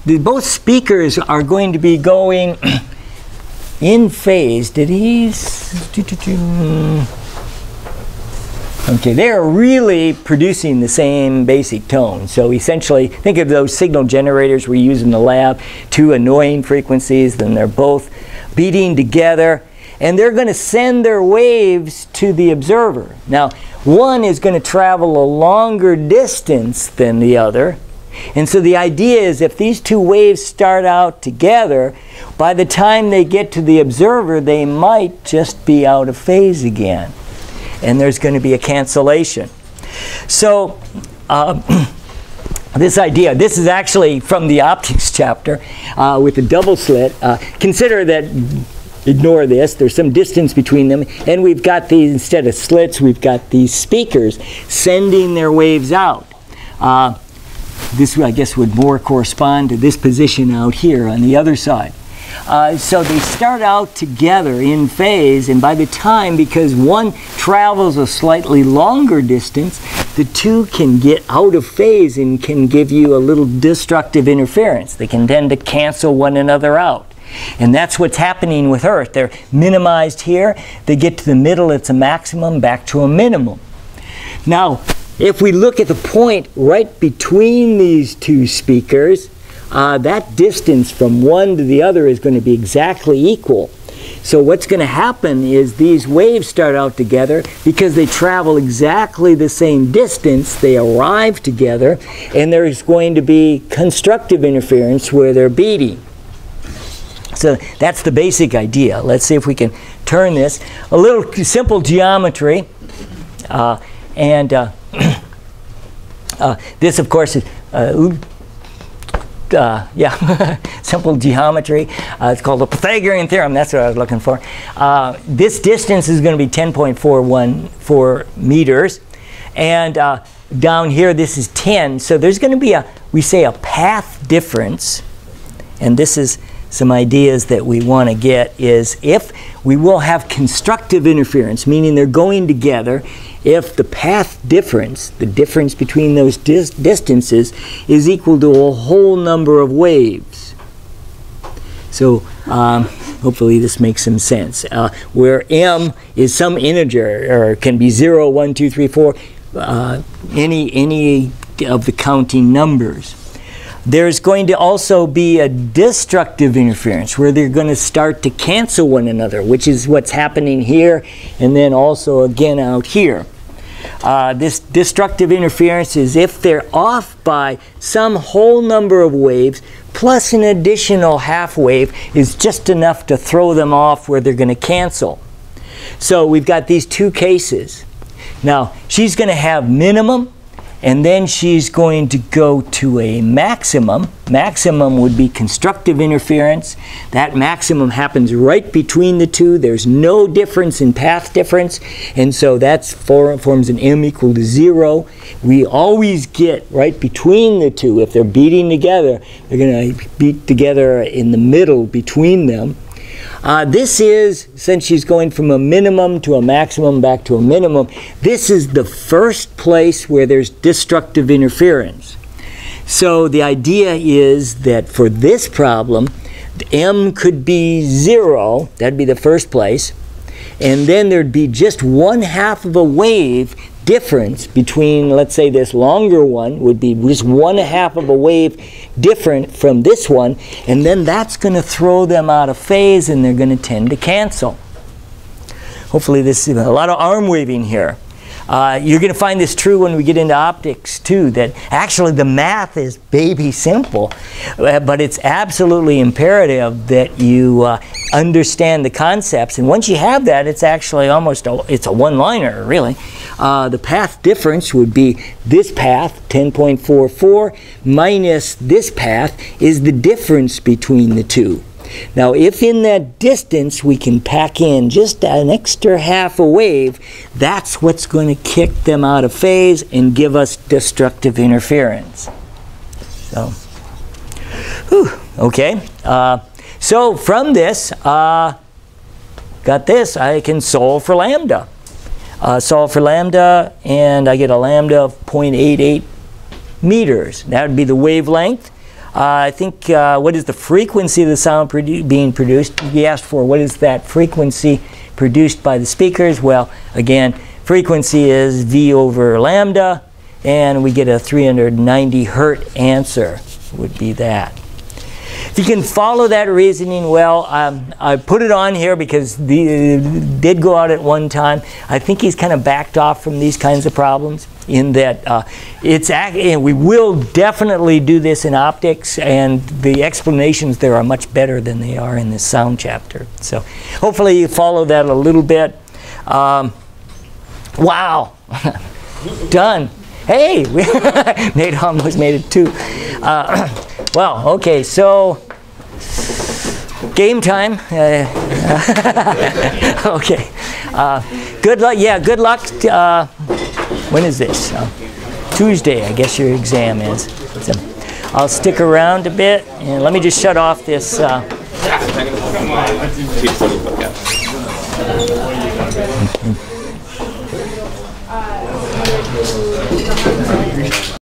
Speaker 1: both speakers are going to be going in phase. Okay, they're really producing the same basic tone. So essentially, think of those signal generators we use in the lab, 2 annoying frequencies, then they're both beating together, and they're going to send their waves to the observer. Now, one is going to travel a longer distance than the other, and so the idea is if these 2 waves start out together, by the time they get to the observer, they might just be out of phase again. And there's going to be a cancellation. So this idea, this is actually from the optics chapter with the double slit. Consider that, ignore this, there's some distance between them, and we've got these, instead of slits, we've got these speakers sending their waves out. This, I guess, would more correspond to this position out here on the other side. So they start out together in phase, and by the time, because one travels a slightly longer distance, the 2 can get out of phase and can give you a little destructive interference. They can tend to cancel one another out. And that's what's happening with Earth. They're minimized here. They get to the middle, it's a maximum, back to a minimum. Now, if we look at the point right between these 2 speakers, that distance from one to the other is going to be exactly equal. So what's going to happen is these waves start out together because they travel exactly the same distance, they arrive together, and there's going to be constructive interference where they're beating. So that's the basic idea. Let's see if we can turn this. A little simple geometry. This, of course, is simple geometry. It's called the Pythagorean theorem. That's what I was looking for. This distance is going to be 10.414 meters. And down here, this is 10. So there's going to be we say a path difference. And this is some ideas that we want to get is if we will have constructive interference, meaning they're going together, if the path difference, the difference between those distances, is equal to a whole number of waves. So hopefully this makes some sense. Where m is some integer, or can be 0, 1, 2, 3, 4, any of the counting numbers. There's going to also be a destructive interference where they're going to start to cancel one another, which is what's happening here and then also again out here. This destructive interference is if they're off by some whole number of waves plus an additional half wave is just enough to throw them off where they're going to cancel. So we've got these 2 cases. Now she's going to have minimum, and then she's going to go to a maximum. Maximum would be constructive interference. That maximum happens right between the 2. There's no difference in path difference, and so that forms an m equal to 0. We always get right between the 2. If they're beating together, they're going to beat together in the middle between them. This is, since she's going from a minimum to a maximum back to a minimum, this is the first place where there's destructive interference. So the idea is that for this problem, m could be 0, that'd be the first place, and then there'd be just 1/2 of a wave difference between, let's say this longer one would be just 1/2 of a wave different from this one, and then that's going to throw them out of phase and they're going to tend to cancel. Hopefully this is a lot of arm waving here. You're going to find this true when we get into optics too, that actually the math is baby simple, but it's absolutely imperative that you understand the concepts, and once you have that, it's actually almost it's a one-liner really. The path difference would be this path, 10.44, minus this path is the difference between the two. Now, if in that distance we can pack in just an extra 1/2 a wave, that's what's going to kick them out of phase and give us destructive interference. So, whew, okay. So from this, got this, I can solve for lambda. Solve for lambda, and I get a lambda of 0.88 meters. That would be the wavelength. I think, what is the frequency of the sound being produced? You asked for what is that frequency produced by the speakers. Well, again, frequency is V over lambda, and we get a 390 hertz answer, would be that. If you can follow that reasoning well, I put it on here because it did go out at one time. I think he's kind of backed off from these kinds of problems in that we will definitely do this in optics, and the explanations there are much better than they are in this sound chapter. So hopefully you follow that a little bit. Wow, done. Hey, Nate almost made it too. Well, okay, so game time. Okay. Good luck. Yeah, good luck. When is this? Tuesday, I guess your exam is. So I'll stick around a bit, and let me just shut off this.